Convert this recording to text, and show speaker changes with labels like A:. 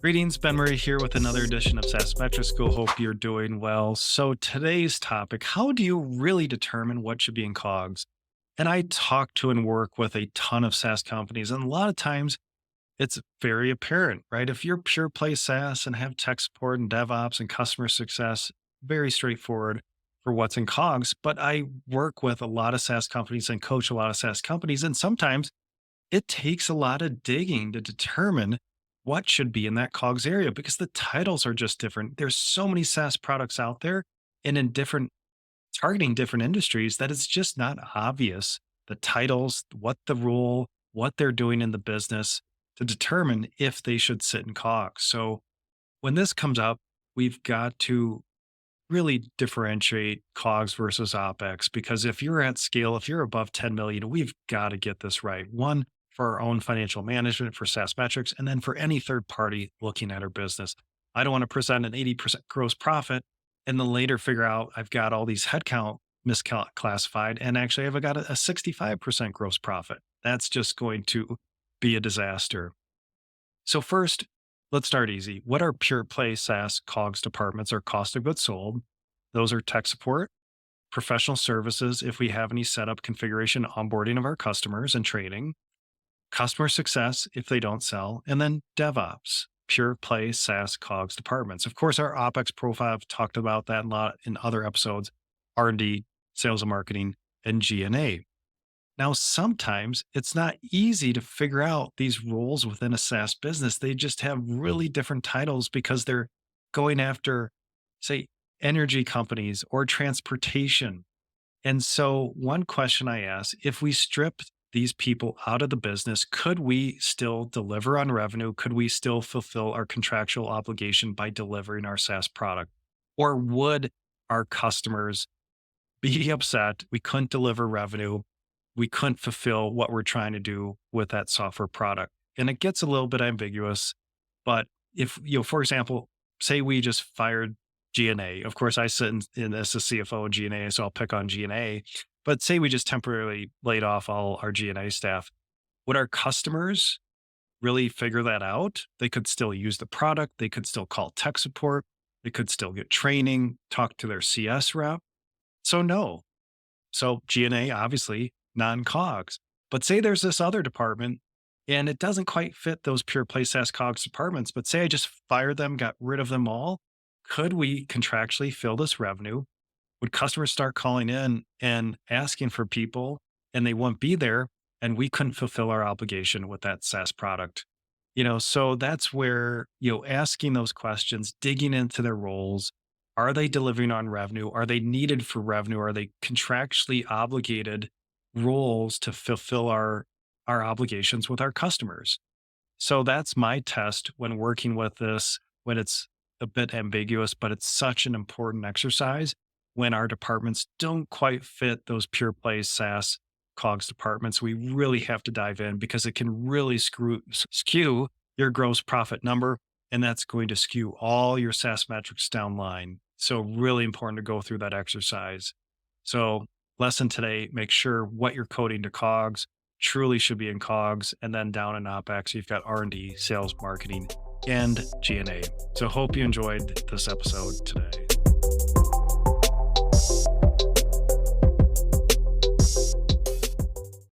A: Greetings, Ben Murray here with another edition of SaaS Metrics School. Hope you're doing well. So today's topic, how do you really determine what should be in COGS? And I talk to and work with a ton of SaaS companies, and a lot of times it's very apparent, right? If you're pure play SaaS and have tech support and DevOps and customer success, very straightforward for what's in COGS. But I work with a lot of SaaS companies and coach a lot of SaaS companies, and sometimes it takes a lot of digging to determine what should be in that COGS area because the titles are just different. There's so many SaaS products out there and in different targeting different industries that it's just not obvious the titles, what the role, what they're doing in the business to determine if they should sit in COGS. So when this comes up, we've got to really differentiate COGS versus OPEX because if you're at scale, if you're above 10 million, we've got to get this right. One, for our own financial management, for SaaS metrics, and then for any third party looking at our business. I don't want to present an 80% gross profit and then later figure out I've got all these headcount misclassified and actually I've got a 65% gross profit. That's just going to be a disaster. So first, let's start easy. What are pure play SaaS COGS departments or cost of goods sold? Those are tech support, professional services, if we have any setup, configuration, onboarding of our customers and training, customer success if they don't sell, and then DevOps, pure play SaaS COGS departments. Of course, our OPEX profile, I've talked about that a lot in other episodes, R&D, sales and marketing, and G&A. Now, sometimes it's not easy to figure out these roles within a SaaS business. They just have really different titles because they're going after, say, energy companies or transportation. And so, one question I ask, if we strip these people out of the business, could we still deliver on revenue? Could we still fulfill our contractual obligation by delivering our SaaS product? Or would our customers be upset we couldn't deliver revenue, we couldn't fulfill what we're trying to do with that software product? And it gets a little bit ambiguous, but if, for example, say we just fired G&A. Of course, I sit in as a CFO of G&A, so I'll pick on G&A. But say we just temporarily laid off all our G&A staff. Would our customers really figure that out? They could still use the product. They could still call tech support. They could still get training, talk to their CS rep. So no. So G&A, obviously, non-COGS. But say there's this other department and it doesn't quite fit those pure play SaaS COGS departments, but say I just fired them, got rid of them all. Could we contractually fill this revenue? Would customers start calling in and asking for people and they won't be there and we couldn't fulfill our obligation with that SaaS product? So that's where, asking those questions, digging into their roles. Are they delivering on revenue? Are they needed for revenue? Are they contractually obligated roles to fulfill our obligations with our customers? So that's my test when working with this, when it's a bit ambiguous, but it's such an important exercise when our departments don't quite fit those pure play SaaS COGS departments. We really have to dive in because it can really skew your gross profit number, and that's going to skew all your SaaS metrics downline. So really important to go through that exercise. So lesson today, make sure what you're coding to COGS truly should be in COGS, and then down in OPEX, you've got R&D, sales, marketing, and G&A. So hope you enjoyed this episode today.